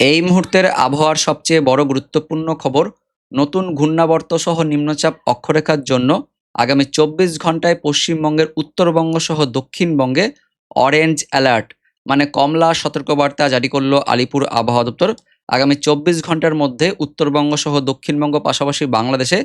এই মুহূর্তের আবহাওয়ার সবচেয়ে বড় গুরুত্বপূর্ণ খবর, নতুন ঘূর্ণাবর্ত সহ নিম্নচাপ অক্ষরেখার জন্য আগামী ২৪ ঘন্টায় পশ্চিমবঙ্গের উত্তরবঙ্গ সহ দক্ষিণবঙ্গে অরেঞ্জ অ্যালার্ট মানে কমলা সতর্কবার্তা জারি করলো আলিপুর আবহাওয়া দপ্তর। আগামী ২৪ ঘন্টার মধ্যে উত্তরবঙ্গ সহ দক্ষিণবঙ্গ পাশাপাশি বাংলাদেশে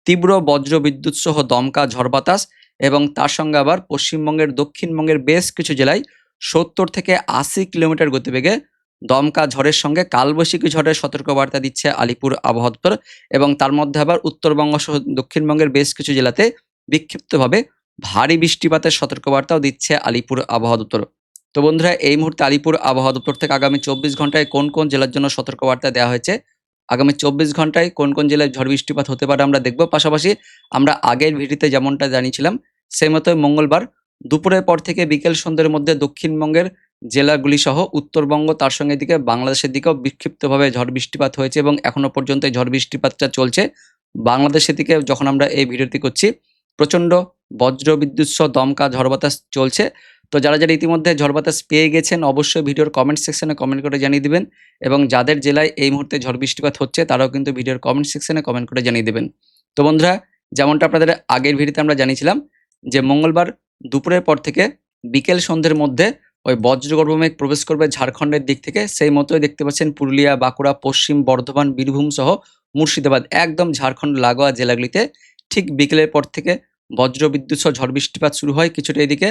তীব্র বজ্র বিদ্যুৎ সহ দমকা ঝড় বাতাস এবং তার সঙ্গে আবার পশ্চিমবঙ্গের দক্ষিণবঙ্গের বেশ কিছু জেলায় ৭০ থেকে ৮০ কিলোমিটার গতিবেগে দমকা ঝড়ের সঙ্গে কালবৈশাখী ঝড়ের সতর্কবার্তা দিচ্ছে আলিপুর আবহাওয়া দপ্তর। এবং তার মধ্যে আবার উত্তরবঙ্গ সহ দক্ষিণবঙ্গের বেশ কিছু জেলাতে বিক্ষিপ্তভাবে ভারী বৃষ্টিপাতের সতর্কবার্তাও দিচ্ছে আলিপুর আবহাওয়া দপ্তর। তো বন্ধুরা, এই মুহূর্তে আলিপুর আবহাওয়া দপ্তর থেকে আগামী ২৪ ঘন্টায় কোন কোন জেলার জন্য সতর্কবার্তা দেওয়া হয়েছে, আগামী ২৪ ঘন্টায় কোন কোন জেলায় ঝড় বৃষ্টিপাত হতে পারে আমরা দেখব। পাশাপাশি আমরা আগের ভিডিওতে যেমনটা জানিয়েছিলাম সেই মতোই মঙ্গলবার দুপুরের পর থেকে বিকেল সন্ধ্যের মধ্যে দক্ষিণবঙ্গের জেলাগুলি সহ উত্তরবঙ্গ তার সঙ্গে এদিকে বাংলাদেশের দিকেও বিক্ষিপ্তভাবে ঝড় বৃষ্টিপাত হয়েছে এবং এখনো পর্যন্ত এই ঝড় বৃষ্টিপাতটা চলছে। বাংলাদেশের দিকে যখন আমরা এই ভিডিওটি করছি প্রচণ্ড বজ্র বিদ্যুৎ সহ দমকা ঝড় বাতাস চলছে। তো যারা যারা ইতিমধ্যে ঝড় বাতাস পেয়ে গেছেন অবশ্যই ভিডিওর কমেন্ট সেকশনে কমেন্ট করে জানিয়ে দিবেন, এবং যাদের জেলায় এই মুহূর্তে ঝড় বৃষ্টিপাত হচ্ছে তারাও কিন্তু ভিডিওর কমেন্ট সেকশনে কমেন্ট করে জানিয়ে দেবেন। তো বন্ধুরা, যেমনটা আপনাদের আগের ভিডিওতে আমরা জানিয়েছিলাম যে মঙ্গলবার দুপুরের পর থেকে বিকেল সন্ধ্যের মধ্যে ওই বজ্রগর্ভ মেঘ প্রবেশ করবে ঝাড়খণ্ডের দিক থেকে। সেই মতোই দেখতে পাচ্ছেন পুরুলিয়া, বাঁকুড়া, পশ্চিম বর্ধমান, বীরভূম সহ মুর্শিদাবাদ একদম ঝাড়খণ্ড লাগোয়া জেলাগুলিতে ঠিক বিকেলের পর থেকে বজ্র বিদ্যুৎ সহ ঝড় বৃষ্টিপাত শুরু হয়। কিছুটা এদিকে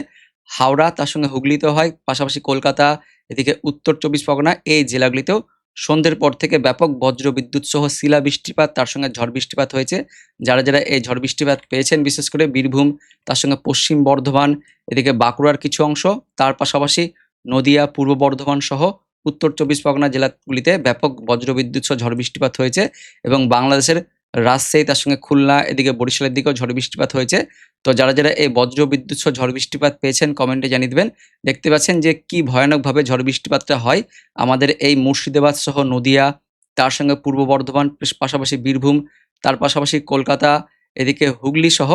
হাওড়া তার সঙ্গে হুগলিতেও হয়, পাশাপাশি কলকাতা, এদিকে উত্তর ২৪ পরগনা এই জেলাগুলিতেও সন্ধ্যের পর থেকে ব্যাপক বজ্র বিদ্যুৎ সহ শিলা বৃষ্টিপাত তার সঙ্গে ঝড় বৃষ্টিপাত হয়েছে। যারা যারা এই ঝড় বৃষ্টিপাত পেয়েছেন বিশেষ করে বীরভূম তার সঙ্গে পশ্চিম বর্ধমান, এদিকে বাঁকুড়ার কিছু অংশ, তার পাশাপাশি নদিয়া, পূর্ব বর্ধমান সহ উত্তর ২৪ পরগনা জেলাগুলিতে ব্যাপক বজ্রবিদ্যুৎ সহ ঝড় বৃষ্টিপাত হয়েছে। এবং বাংলাদেশের রাজশাহী তার সঙ্গে খুলনা এদিকে বরিশালের দিকেও ঝড় বৃষ্টিপাত হয়েছে। তো যারা যারা এই বজ্রবিদ্যুৎ সহ ঝড় বৃষ্টিপাত পেয়েছেন কমেন্টে জানিয়ে দেবেন। দেখতে পাচ্ছেন যে কি ভয়ানকভাবে ঝড় বৃষ্টিপাতটা হয় আমাদের এই মুর্শিদাবাদ সহ নদিয়া, তার সঙ্গে পূর্ব বর্ধমান, পাশাপাশি বীরভূম, তার পাশাপাশি কলকাতা, এদিকে হুগলি সহ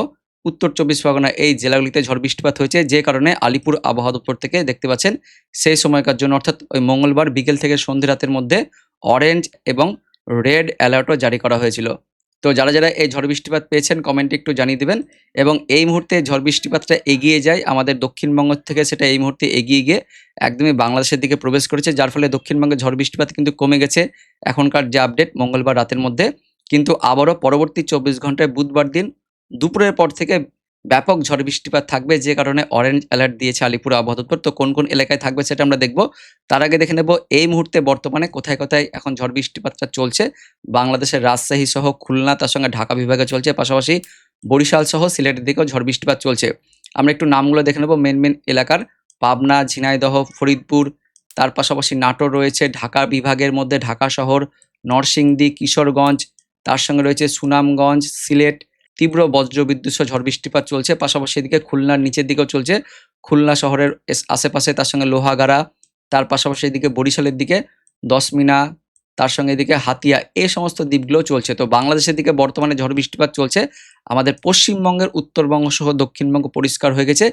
উত্তর ২৪ পরগনা এই জেলাগুলিতে ঝড় বৃষ্টিপাত হয়েছে। যে কারণে আলিপুর আবহাওয়া দপ্তর থেকে দেখতে পাচ্ছেন সেই সময়কার জন্য অর্থাৎ ওই মঙ্গলবার বিকেল থেকে সন্ধ্যে রাতের মধ্যে অরেঞ্জ এবং রেড অ্যালার্টও জারি করা হয়েছিল। তো যারা যারা এই ঝড় বৃষ্টিপাত পেয়েছেন কমেন্টে একটু জানিয়ে দেবেন। এবং এই মুহূর্তে ঝড় বৃষ্টিপাতটা এগিয়ে যায় আমাদের দক্ষিণবঙ্গ থেকে, সেটা এই মুহূর্তে এগিয়ে গিয়ে একদমই বাংলাদেশের দিকে প্রবেশ করেছে, যার ফলে দক্ষিণবঙ্গে ঝড় বৃষ্টিপাত কিন্তু কমে গেছে এখনকার যে আপডেট মঙ্গলবার রাতের মধ্যে। কিন্তু আবারও পরবর্তী ২৪ ঘন্টায় বুধবার দিন দুপুরের পর থেকে ব্যাপক ঝড় বৃষ্টিপাত থাকবে, যে কারণে অরেঞ্জ অ্যালার্ট দিয়েছে আলিপুর আবহাওয়া দপ্তর। তো কোন কোন এলাকায় থাকবে সেটা আমরা দেখব। তার আগে দেখে নেব এই মুহূর্তে বর্তমানে কোথায় কোথায় এখন ঝড় বৃষ্টিপাতটা চলছে। বাংলাদেশের রাজশাহী সহ খুলনা তার সঙ্গে ঢাকা বিভাগে চলছে, পাশাপাশি বরিশাল সহ সিলেটের দিকেও ঝড় বৃষ্টিপাত চলছে। আমরা একটু নামগুলো দেখে নেব মেন মেন এলাকার। পাবনা, ঝিনাইদহ, ফরিদপুর, তার পাশাপাশি নাটোর রয়েছে, ঢাকা বিভাগের মধ্যে ঢাকা শহর, নরসিংদী, কিশোরগঞ্জ, তার সঙ্গে রয়েছে সুনামগঞ্জ, সিলেট তীব্র বজ্রবিদ্যুৎ সহ ঝড় বৃষ্টিপাত চলছে। পাশাপাশি এদিকে খুলনার নিচের দিকেও চলছে, খুলনা শহরের আশেপাশে, তার সঙ্গে লোহাগাড়া, তার পাশাপাশি এদিকে বরিশালের দিকে দশমিনা, তার সঙ্গে এদিকে হাতিয়া, এই সমস্ত দ্বীপগুলো চলছে। তো বাংলাদেশের দিকে বর্তমানে ঝড় বৃষ্টিপাত চলছে। আমাদের পশ্চিমবঙ্গের উত্তরবঙ্গ সহ দক্ষিণবঙ্গ পরিষ্কার হয়ে গেছে,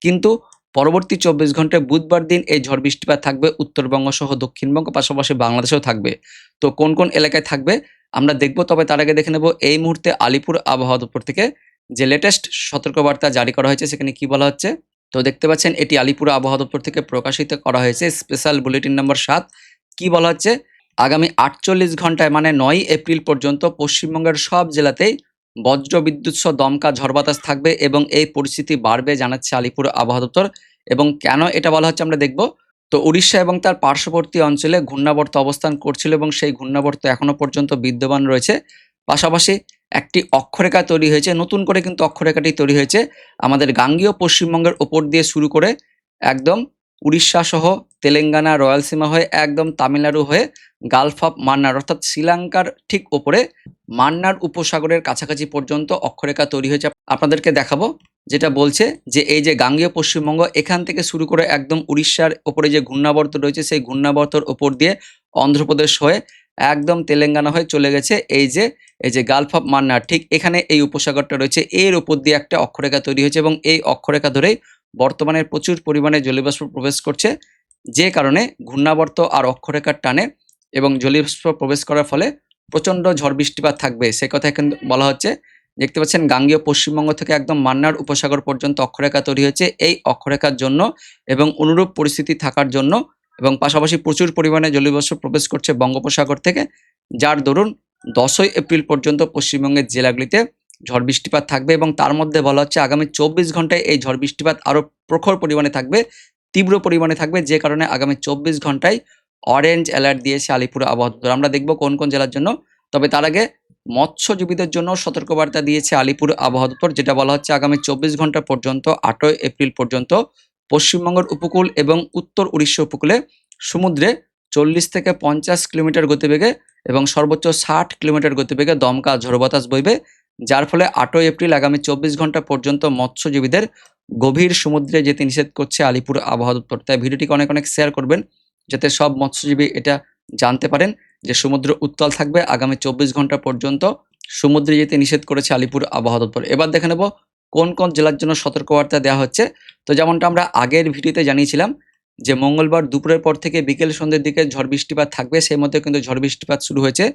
কিন্তু পরবর্তী ২৪ ঘন্টায় বুধবার দিন এই ঝড় বৃষ্টিপাত থাকবে উত্তরবঙ্গ সহ দক্ষিণবঙ্গ, পাশাপাশি বাংলাদেশেও থাকবে। তো কোন কোন এলাকায় থাকবে আমরা দেখব। তবে তার আগে দেখে নেব এই মুহূর্তে আলিপুর আবহাওয়া দপ্তর থেকে যে লেটেস্ট সতর্কবার্তা জারি করা হয়েছে সেখানে কি বলা হচ্ছে। তো দেখতে পাচ্ছেন এটি আলিপুর আবহাওয়া দপ্তর থেকে প্রকাশিত করা হয়েছে স্পেশাল বুলেটিন নম্বর ৭। কি বলা হচ্ছে, আগামী ৪৮ ঘন্টায় মানে ৯ এপ্রিল পর্যন্ত পশ্চিমবঙ্গের সব জেলাতেই বজ্র বিদ্যুৎ সহ দমকা ঝড় বাতাস থাকবে এবং এই পরিস্থিতি বাড়বে জানাচ্ছে আলিপুর আবহাওয়া দপ্তর। এবং কেন এটা বলা হচ্ছে আমরা দেখব। তো উড়িষ্যা এবং তার পার্শ্ববর্তী অঞ্চলে ঘূর্ণাবর্ত অবস্থান করছিল এবং সেই ঘূর্ণাবর্ত এখনো পর্যন্ত বিদ্যমান রয়েছে। পাশাপাশি একটি অক্ষরেখা তৈরি হয়েছে, নতুন করে কিন্তু অক্ষরেখাটি তৈরি হয়েছে আমাদের গাঙ্গীয় পশ্চিমবঙ্গের ওপর দিয়ে শুরু করে একদম উড়িষ্যা সহ তেলেঙ্গানা, রয়্যালসীমা হয়ে একদম তামিলনাড়ু হয়ে গালফ অফ মান্নার অর্থাৎ শ্রীলঙ্কার ঠিক ওপরে মান্নার উপসাগরের কাছাকাছি পর্যন্ত অক্ষরেখা তৈরি হয়েছে। আপনাদেরকে দেখাবো, যেটা বলছে যে এই যে গাঙ্গীয় পশ্চিমবঙ্গ এখান থেকে শুরু করে একদম উড়িষ্যার ওপরে যে ঘূর্ণাবর্ত রয়েছে সেই ঘূর্ণাবর্তর ওপর দিয়ে অন্ধ্রপ্রদেশ হয়ে একদম তেলেঙ্গানা হয়ে চলে গেছে এই যে গালফ অফ মান্নার, ঠিক এখানে এই উপসাগরটা রয়েছে, এর উপর দিয়ে একটা অক্ষরেখা তৈরি হয়েছে এবং এই অক্ষরেখা ধরেই বর্তমানে প্রচুর পরিমাণে জলীয়বাষ্প প্রবেশ করছে, যে কারণে ঘূর্ণাবর্ত আর অক্ষরেখার টানে এবং জলীয়বাষ্প প্রবেশ করার ফলে প্রচণ্ড ঝড় বৃষ্টিপাত থাকবে সে কথা কিন্তু বলা হচ্ছে। দেখতে পাচ্ছেন গাঙ্গেয় পশ্চিমবঙ্গ থেকে একদম মান্নার উপসাগর পর্যন্ত অক্ষরেখা তৈরি হয়েছে এই অক্ষরেখার জন্য এবং অনুরূপ পরিস্থিতি থাকার জন্য, এবং পাশাপাশি প্রচুর পরিমাণে জলীয়বাষ্প প্রবেশ করছে বঙ্গোপসাগর থেকে, যার দরুন 10ই এপ্রিল পর্যন্ত পশ্চিমবঙ্গের জেলাগুলিতে ঝড় বৃষ্টিপাত থাকবে। এবং তার মধ্যে বলা হচ্ছে আগামী 24 ঘন্টায় এই ঝড় বৃষ্টিপাত আরও প্রখর পরিমাণে থাকবে, তীব্র পরিমাণে থাকবে, যে কারণে আগামী 24 ঘন্টায় অরেঞ্জ অ্যালার্ট দিয়েছে আলিপুর আবহাওয়া দপ্তর। আমরা দেখব কোন কোন জেলার জন্য। তবে তার আগে মৎস্যজীবীদের জন্য সতর্কবার্তা দিয়েছে আলিপুর আবহাওয়া দপ্তর, যেটা বলা হচ্ছে আগামী 24 ঘন্টা পর্যন্ত 8ই এপ্রিল পর্যন্ত পশ্চিমবঙ্গের উপকূল এবং উত্তর উড়িষ্যা উপকূলে সমুদ্রে 40 থেকে 50 কিলোমিটার গতিবেগে এবং সর্বোচ্চ 60 কিলোমিটার গতিবেগে দমকা ঝোড়ো বাতাস বইবে, যার ফলে 8ই এপ্রিল আগামী 24 ঘন্টা পর্যন্ত মৎস্যজীবীদের গভীর সমুদ্রে যেতে নিষেধ করছে আলিপুর আবহাওয়া দপ্তর। তাই ভিডিওটিকে অনেক অনেক শেয়ার করবেন, যাতে সব মৎস্যজীবী এটা জানতে পারেন যে সমুদ্র উত্তাল থাকবে আগামী 24 ঘন্টা পর্যন্ত, সমুদ্রে যেতে নিষেধ করেছে আলিপুর আবহাওয়া দপ্তর। এবার দেখে নেব কোন কোন জেলার জন্য সতর্কবার্তা দেওয়া হচ্ছে। তো যেমনটা আমরা আগের ভিডিওতে জানিয়েছিলাম যে মঙ্গলবার দুপুরের পর থেকে বিকেল সন্ধ্যের দিকে ঝড় বৃষ্টিপাত থাকবে, সেই মধ্যে কিন্তু ঝড় বৃষ্টিপাত শুরু হয়েছে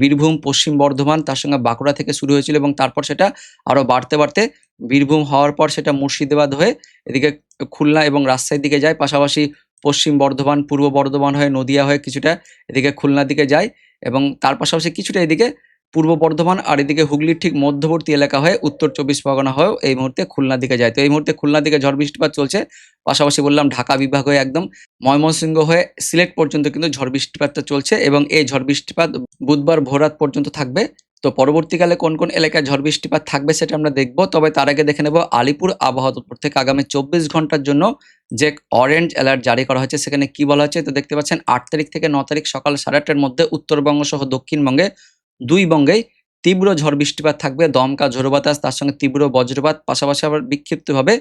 বীরভূম, পশ্চিম বর্ধমান, তার সঙ্গে বাঁকুড়া থেকে শুরু হয়েছিল এবং তারপর সেটা আরও বাড়তে বাড়তে বীরভূম হওয়ার পর সেটা মুর্শিদাবাদ হয়ে এদিকে খুলনা এবং রাজশাহীর দিকে যায়, পাশাপাশি পশ্চিম বর্ধমান, পূর্ব বর্ধমান হয়ে নদিয়া হয়ে কিছুটা এদিকে খুলনার দিকে যায়, এবং তার পাশাপাশি কিছুটা এদিকে পূর্ব বর্ধমান আর এদিকে হুগলির ঠিক মধ্যবর্তী এলাকা হয়ে উত্তর 24 পরগনা হয়েও এই মুহূর্তে খুলনার দিকে যায়। তো এই মুহূর্তে খুলনার দিকে ঝড় বৃষ্টিপাত চলছে, পাশাপাশি বললাম ঢাকা বিভাগ হয়ে একদম ময়মনসিংহ হয়ে সিলেট পর্যন্ত কিন্তু ঝড় বৃষ্টিপাতটা চলছে, এবং এই ঝড় বৃষ্টিপাত বুধবার ভোররাত পর্যন্ত থাকবে। তো পরবর্তীকালে কোন কোন এলাকায় ঝড় বৃষ্টিপাত থাকবে সেটা আমরা দেখব। তবে তার আগে দেখে নেব আলিপুর আবহাওয়া দপ্তর থেকে আগামী 24 ঘন্টার জন্য যে অরেঞ্জ অ্যালার্ট জারি করা হয়েছে সেখানে কি বলা হচ্ছে। তো দেখতে পাচ্ছেন 8 তারিখ থেকে 9 তারিখ সকাল 8:30টার মধ্যে উত্তরবঙ্গ সহ দক্ষিণবঙ্গে দুই বঙ্গেই তীব্র ঝড় বৃষ্টিপাত থাকবে, দমকা ঝোড়ো বাতাস, তার সঙ্গে তীব্র বজ্রপাত, পাশাপাশি আবার বিক্ষিপ্তভাবে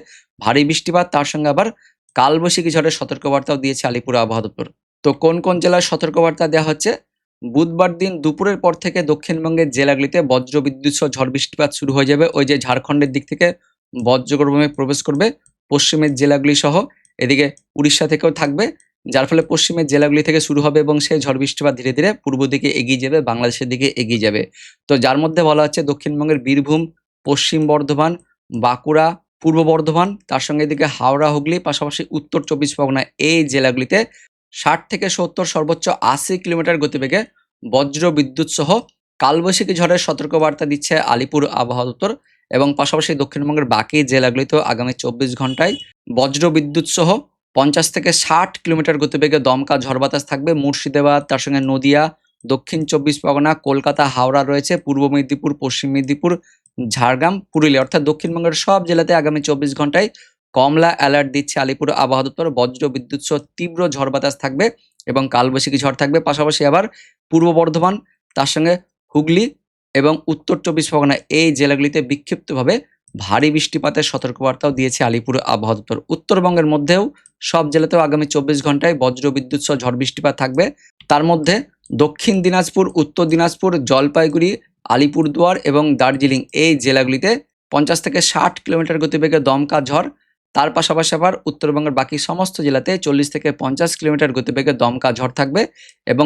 ভারী বৃষ্টিপাত, তার সঙ্গে আবার কালবৈশাখী ঝড়ের সতর্কবার্তাও দিয়েছে আলিপুর আবহাওয়া দপ্তর। তো কোন কোন জেলায় সতর্কবার্তা দেওয়া হচ্ছে। বুধবার দিন দুপুরের পর থেকে দক্ষিণবঙ্গের জেলাগুলিতে বজ্র বিদ্যুৎ সহ ঝড় বৃষ্টিপাত শুরু হয়ে যাবে। ওই যে ঝাড়খণ্ডের দিক থেকে বজ্রগর্ভমে প্রবেশ করবে, পশ্চিমের জেলাগুলি সহ এদিকে উড়িষ্যা থেকেও থাকবে, যার ফলে পশ্চিমের জেলাগুলি থেকে শুরু হবে এবং সেই ঝড় বৃষ্টিপাত ধীরে ধীরে পূর্ব দিকে এগিয়ে যাবে, বাংলাদেশের দিকে এগিয়ে যাবে। তো যার মধ্যে বলা হচ্ছে দক্ষিণবঙ্গের বীরভূম, পশ্চিম বর্ধমান, বাঁকুড়া, পূর্ব বর্ধমান, তার সঙ্গে এদিকে হাওড়া, হুগলি, পাশাপাশি উত্তর 24 পরগনা এই জেলাগুলিতে 60 থেকে 70 সর্বোচ্চ 80 কিলোমিটার গতিবেগে বজ্র বিদ্যুৎ সহ কালবৈশাখী ঝড়ের সতর্কবার্তা দিচ্ছে আলিপুর আবহাওয়া দপ্তর, এবং পাশাপাশি দক্ষিণবঙ্গের বাকি জেলাগুলিতেও আগামী 24 ঘন্টায় বজ্র বিদ্যুৎ সহ 50 থেকে 60 কিলোমিটার গতিবেগে দমকা ঝড় বাতাস থাকবে। মুর্শিদাবাদ, তার সঙ্গে নদিয়া, দক্ষিণ 24 পরগনা, কলকাতা, হাওড়া রয়েছে, পূর্ব মেদিনীপুর, পশ্চিম মেদিনীপুর, ঝাড়গ্রাম, পুরুলিয়া, অর্থাৎ দক্ষিণবঙ্গের সব জেলাতে আগামী 24 ঘন্টায় কমলা অ্যালার্ট দিচ্ছে আলিপুর আবহাওয়া দপ্তর। বজ্র বিদ্যুৎ সহ তীব্র ঝড় বাতাস থাকবে এবং কালবৈশাখী ঝড় থাকবে, পাশাপাশি আবার পূর্ব বর্ধমান, তার সঙ্গে হুগলি এবং উত্তর 24 পরগনা এই জেলাগুলিতে বিক্ষিপ্তভাবে ভারী বৃষ্টিপাতের সতর্কবার্তাও দিয়েছে আলিপুর আবহাওয়া দপ্তর। উত্তরবঙ্গের মধ্যেও সব জেলাতেও আগামী 24 ঘন্টায় বজ্র বিদ্যুৎ সহ ঝড় বৃষ্টিপাত থাকবে। তার মধ্যে দক্ষিণ দিনাজপুর, উত্তর দিনাজপুর, জলপাইগুড়ি, আলিপুরদুয়ার এবং দার্জিলিং এই জেলাগুলিতে 50 থেকে 60 কিলোমিটার গতিবেগে দমকা ঝড়, তার পাশাপাশি আবার উত্তরবঙ্গের বাকি সমস্ত জেলাতে 40 থেকে 50 কিলোমিটার গতিবেগে দমকা ঝড় থাকবে, এবং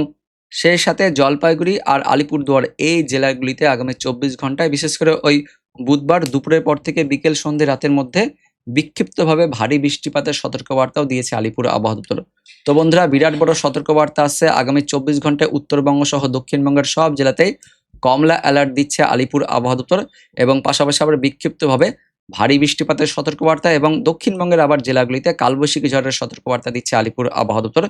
সেই সাথে জলপাইগুড়ি আর আলিপুরদুয়ার এই জেলাগুলিতে আগামী 24 ঘন্টায় বিশেষ করে ওই বুধবার দুপুরের পর থেকে বিকেল সন্ধ্যে রাতের মধ্যে বিক্ষিপ্তভাবে ভারী বৃষ্টিপাতের সতর্কবার্তাও দিয়েছে আলিপুর আবহাওয়া দপ্তর। তো বন্ধুরা, বিরাট বড় সতর্কবার্তা আসছে আগামী 24 ঘন্টায় উত্তরবঙ্গ সহ দক্ষিণবঙ্গের সব জেলাতেই কমলা অ্যালার্ট দিচ্ছে আলিপুর আবহাওয়া দপ্তর, এবং পাশাপাশি আবার বিক্ষিপ্তভাবে ভারী বৃষ্টিপাতের সতর্কবার্তা, এবং দক্ষিণবঙ্গের আবার জেলাগুলিতে কালবৈশাখী ঝড়ের সতর্কবার্তা দিচ্ছে আলিপুর আবহাওয়া দপ্তর।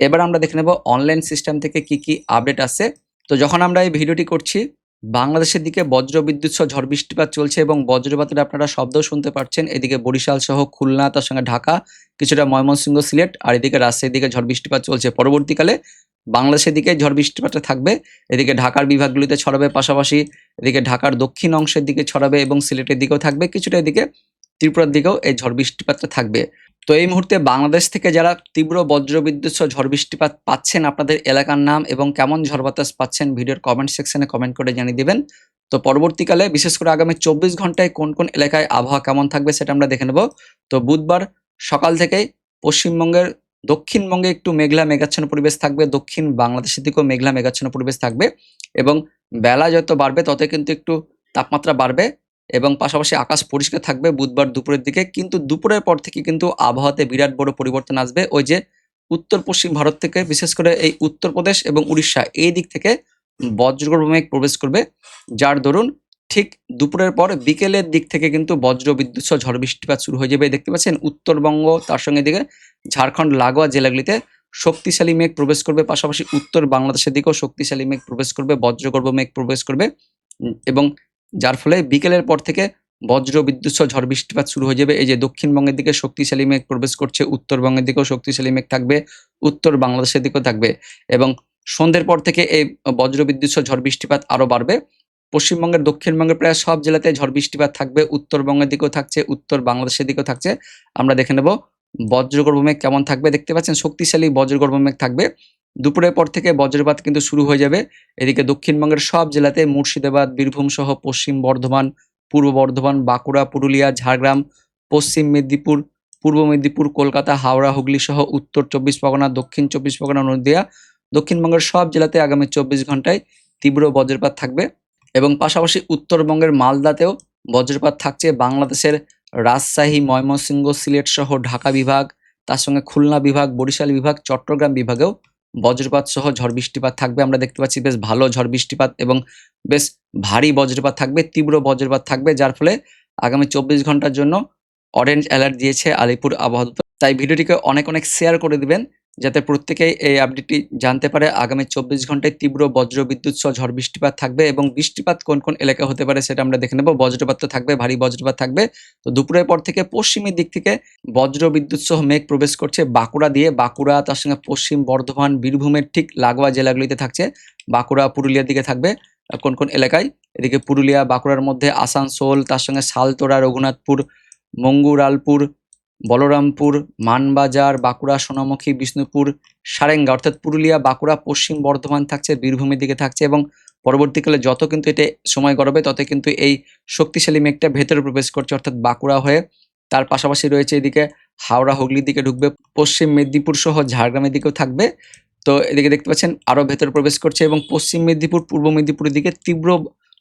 এবার আমরা দেখে নেব অনলাইন সিস্টেম থেকে কি কি আপডেট আসছে। তো যখন আমরা এই ভিডিওটি করছি বাংলাদেশের দিকে বজ্র বিদ্যুৎ সহ ঝড় বৃষ্টিপাত চলছে এবং বজ্রপাতের আপনারা শব্দও শুনতে পাচ্ছেন। এদিকে বরিশাল সহ খুলনা, তার সঙ্গে ঢাকা, কিছুটা ময়মনসিংহ, সিলেট আর এদিকে রাজশাহীর দিকে ঝড় বৃষ্টিপাত চলছে। পরবর্তীকালে বাংলাদেশের দিকে ঝড় বৃষ্টিপাতটা থাকবে, এদিকে ঢাকার বিভাগগুলিতে ছড়াবে, পাশাপাশি এদিকে ঢাকার দক্ষিণ অংশের দিকে ছড়াবে এবং সিলেটের দিকেও থাকবে, কিছুটা এদিকে ত্রিপুরার দিকেও এই ঝড় বৃষ্টিপাতটা থাকবে। তো এই মুহূর্তে বাংলাদেশ থেকে যারা তীব্র বজ্রবিদ্যুৎ সহ ঝড় বৃষ্টিপাত পাচ্ছেন, আপনাদের এলাকার নাম এবং কেমন ঝড় বাতাস পাচ্ছেন ভিডিওর কমেন্ট সেকশনে কমেন্ট করে জানিয়ে দিবেন। তো পরবর্তীকালে বিশেষ করে আগামী 24 ঘন্টায় কোন কোন এলাকায় আবহাওয়া কেমন থাকবে সেটা আমরা দেখে নেব। তো বুধবার সকাল থেকেই পশ্চিমবঙ্গের দক্ষিণবঙ্গে একটু মেঘলা মেঘাচ্ছন্ন পরিবেশ থাকবে, দক্ষিণ বাংলাদেশের দিকেও মেঘলা মেঘাচ্ছন্ন পরিবেশ থাকবে এবং বেলা যত বাড়বে তত কিন্তু একটু তাপমাত্রা বাড়বে এবং পাশাপাশি আকাশ পরিষ্কার থাকবে বুধবার দুপুরের দিকে। কিন্তু দুপুরের পর থেকে কিন্তু আবহাওয়াতে বিরাট বড় পরিবর্তন আসবে। ওই যে উত্তর পশ্চিম ভারত থেকে, বিশেষ করে এই উত্তরপ্রদেশ এবং উড়িষ্যা এই দিক থেকে বজ্রগর্ভ মেঘ প্রবেশ করবে, যার দরুন ঠিক দুপুরের পর বিকেলের দিক থেকে কিন্তু বজ্র বিদ্যুৎ সহ ঝড় বৃষ্টিপাত শুরু হয়ে যাবে। দেখতে পাচ্ছেন উত্তরবঙ্গ তার সঙ্গে দিকে ঝাড়খণ্ড লাগোয়া জেলাগুলিতে শক্তিশালী মেঘ প্রবেশ করবে, পাশাপাশি উত্তর বাংলাদেশের দিকেও শক্তিশালী মেঘ প্রবেশ করবে, বজ্রগর্ভ মেঘ প্রবেশ করবে এবং যার ফলে বিকেলের পর থেকে বজ্র বিদ্যুৎ সহ ঝড় বৃষ্টিপাত শুরু হয়ে যাবে। এই যে দক্ষিণবঙ্গের দিকে শক্তিশালী মেঘ প্রবেশ করছে, উত্তরবঙ্গের দিকেও শক্তিশালী মেঘ থাকবে, উত্তর বাংলাদেশের দিকেও থাকবে এবং সন্ধ্যের পর থেকে এই বজ্র বিদ্যুৎ সহ ঝড় বৃষ্টিপাত আরো বাড়বে। পশ্চিমবঙ্গের দক্ষিণবঙ্গের প্রায় সব জেলাতে ঝড় বৃষ্টিপাত থাকবে, উত্তরবঙ্গের দিকেও থাকছে, উত্তর বাংলাদেশের দিকেও থাকছে। আমরা দেখে নেব বজ্রগর্ভ মেঘ কেমন থাকবে। দেখতে পাচ্ছেন শক্তিশালী বজ্রগর্ভ মেঘ থাকবে। দুপুরের পর থেকে বজ্রপাত কিন্তু শুরু হয়ে যাবে। এদিকে দক্ষিণবঙ্গের সব জেলাতে মুর্শিদাবাদ, বীরভূম সহ পশ্চিম বর্ধমান, পূর্ব বর্ধমান, বাঁকুড়া, পুরুলিয়া, ঝাড়গ্রাম, পশ্চিম মেদিনীপুর, পূর্ব মেদিনীপুর, কলকাতা, হাওড়া, হুগলি সহ উত্তর চব্বিশ পরগনা, দক্ষিণ চব্বিশ পরগনা, নদিয়া, দক্ষিণবঙ্গের সব জেলাতে আগামী 24 ঘন্টায় তীব্র বজ্রপাত থাকবে এবং পাশাপাশি উত্তরবঙ্গের মালদাতেও বজ্রপাত থাকছে। বাংলাদেশের রাজশাহী, ময়মনসিংহ, সিলেট সহ ঢাকা বিভাগ, তার সঙ্গে খুলনা বিভাগ, বরিশাল বিভাগ, চট্টগ্রাম বিভাগেও বজ্রপাত সহ ঝড় বৃষ্টিপাত থাকবে। আমরা দেখতে পাচ্ছি বেশ ভালো ঝড় বৃষ্টিপাত এবং বেশ ভারী বজ্রপাত থাকবে, তীব্র বজ্রপাত থাকবে, যার ফলে আগামী 24 ঘন্টার জন্য অরেঞ্জ অ্যালার্ট দিয়েছে আলিপুর আবহাওয়া দপ্তর। তাই ভিডিওটিকে অনেক অনেক শেয়ার করে দিবেন যাতে প্রত্যেকেই এই আপডেটটি জানতে পারে। আগামী 24 ঘন্টায় তীব্র বজ্র বিদ্যুৎ সহ ঝড় বৃষ্টিপাত থাকবে এবং বৃষ্টিপাত কোন কোন এলাকা হতে পারে সেটা আমরা দেখে নেব। বজ্রপাত তো থাকবে, ভারী বজ্রপাত থাকবে। তো দুপুরের পর থেকে পশ্চিমের দিক থেকে বজ্র বিদ্যুৎ সহ মেঘ প্রবেশ করছে বাঁকুড়া দিয়ে। বাঁকুড়া তার সঙ্গে পশ্চিম বর্ধমান, বীরভূমের ঠিক লাগোয়া জেলাগুলিতে থাকছে। বাঁকুড়া, পুরুলিয়ার দিকে থাকবে কোন কোন এলাকায়। এদিকে পুরুলিয়া, বাঁকুড়ার মধ্যে আসানসোল, তার সঙ্গে সালতোরা, রঘুনাথপুর, মঙ্গুরালপুর, বলরামপুর, মানবাজার, বাঁকুড়া, সোনামুখী, বিষ্ণুপুর, সারেঙ্গা অর্থাৎ পুরুলিয়া, বাঁকুড়া, পশ্চিম বর্ধমান থাকছে, বীরভূমের দিকে থাকছে এবং পরবর্তীকালে যত কিন্তু এটা সময় গড়াবে তত কিন্তু এই শক্তিশালী মেঘটা ভেতরে প্রবেশ করছে অর্থাৎ বাঁকুড়া হয়ে। তার পাশাপাশি রয়েছে এদিকে হাওড়া, হুগলির দিকে ঢুকবে, পশ্চিম মেদিনীপুর সহ ঝাড়গ্রামের দিকেও থাকবে। তো এদিকে দেখতে পাচ্ছেন আরো ভেতরে প্রবেশ করছে এবং পশ্চিম মেদিনীপুর, পূর্ব মেদিনীপুরের দিকে তীব্র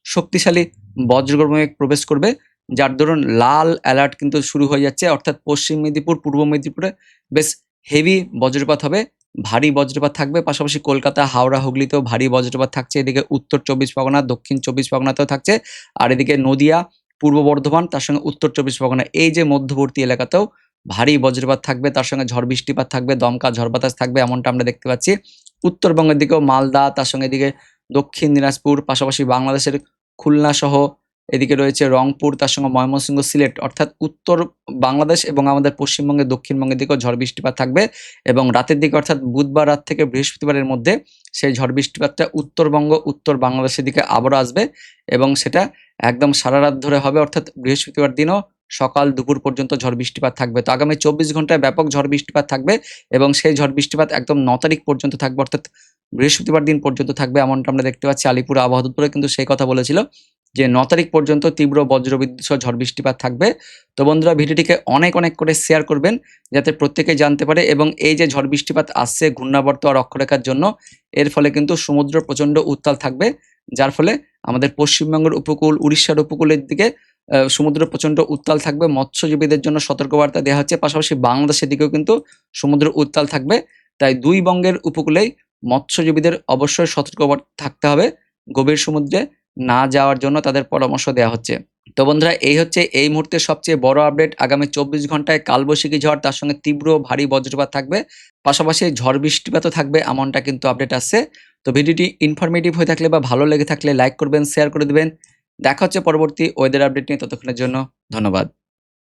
শক্তিশালী বজ্রগর্ভ মেঘ প্রবেশ করবে, যার দরুন লাল অ্যালার্ট কিন্তু শুরু হয়ে যাচ্ছে। অর্থাৎ পশ্চিম মেদিনীপুর, পূর্ব মেদিনীপুরে বেশ হেভি বজ্রপাত হবে, ভারী বজ্রপাত থাকবে। পাশাপাশি কলকাতা, হাওড়া, হুগলিতেও ভারী বজ্রপাত থাকছে। এদিকে উত্তর চব্বিশ পরগনা, দক্ষিণ চব্বিশ পরগনাতেও থাকছে। আর এদিকে নদিয়া, পূর্ব বর্ধমান, তার সঙ্গে উত্তর চব্বিশ পরগনা এই যে মধ্যবর্তী এলাকাতেও ভারী বজ্রপাত থাকবে, তার সঙ্গে ঝড় বৃষ্টিপাত থাকবে, দমকা ঝড় বাতাস থাকবে, এমনটা আমরা দেখতে পাচ্ছি। উত্তরবঙ্গের দিকেও মালদা, তার সঙ্গে এদিকে দক্ষিণ দিনাজপুর, পাশাপাশি বাংলাদেশের খুলনা সহ এদিকে রয়েছে রংপুর, তার সঙ্গে ময়মনসিংহ, সিলেট অর্থাৎ উত্তর বাংলাদেশ এবং আমাদের পশ্চিমবঙ্গের দক্ষিণবঙ্গের দিকেও ঝড় বৃষ্টিপাত থাকবে এবং রাতের দিকে অর্থাৎ বুধবার রাত থেকে বৃহস্পতিবারের মধ্যে সেই ঝড় বৃষ্টিপাতটা উত্তরবঙ্গ, উত্তর বাংলাদেশের দিকে আবারও আসবে এবং সেটা একদম সারা রাত ধরে হবে অর্থাৎ বৃহস্পতিবার দিনও সকাল দুপুর পর্যন্ত ঝড় বৃষ্টিপাত থাকবে। তো আগামী 24 ঘন্টায় ব্যাপক ঝড় বৃষ্টিপাত থাকবে এবং সেই ঝড় বৃষ্টিপাত একদম 9 তারিখ পর্যন্ত থাকবে অর্থাৎ বৃহস্পতিবার দিন পর্যন্ত থাকবে, এমনটা আমরা দেখতে পাচ্ছি। আলিপুর আবহাওয়া দপ্তরে কিন্তু সেই কথা বলেছিল যে 9 তারিখ পর্যন্ত তীব্র বজ্রবিদ্যুৎ সহ ঝড় বৃষ্টিপাত থাকবে। তো বন্ধুরা ভিডিওটিকে অনেক অনেক করে শেয়ার করবেন যাতে প্রত্যেকেই জানতে পারে এবং এই যে ঝড় বৃষ্টিপাত আসছে ঘূর্ণাবর্ত আর অক্ষরেখার জন্য, এর ফলে কিন্তু সমুদ্র প্রচণ্ড উত্তাল থাকবে, যার ফলে আমাদের পশ্চিমবঙ্গের উপকূল, উড়িষ্যার উপকূলের দিকে সমুদ্র প্রচণ্ড উত্তাল থাকবে। মৎস্যজীবীদের জন্য সতর্কবার্তা দেওয়া হচ্ছে, পাশাপাশি বাংলাদেশের দিকেও কিন্তু সমুদ্র উত্তাল থাকবে। তাই দুই বঙ্গের উপকূলেই মৎস্যজীবীদের অবশ্যই সতর্ক থাকতে হবে, গভীর সমুদ্রে না যাওয়ার জন্য তাদের পরামর্শ দেওয়া হচ্ছে। তো বন্ধুরা এই হচ্ছে এই মুহূর্তে সবচেয়ে বড় আপডেট। আগামী 24 ঘন্টায় কালবৈশাখী ঝড়, তার সঙ্গে তীব্র ভারী বজ্রপাত থাকবে, পাশাপাশি ঝড় বৃষ্টিপাতও থাকবে, এমনটা কিন্তু আপডেট আসছে। তো ভিডিওটি ইনফরমেটিভ হয়ে থাকলে বা ভালো লেগে থাকলে লাইক করবেন, শেয়ার করে দেবেন। দেখা হচ্ছে পরবর্তী ওয়েদার আপডেট নিয়ে, ততক্ষণের জন্য ধন্যবাদ।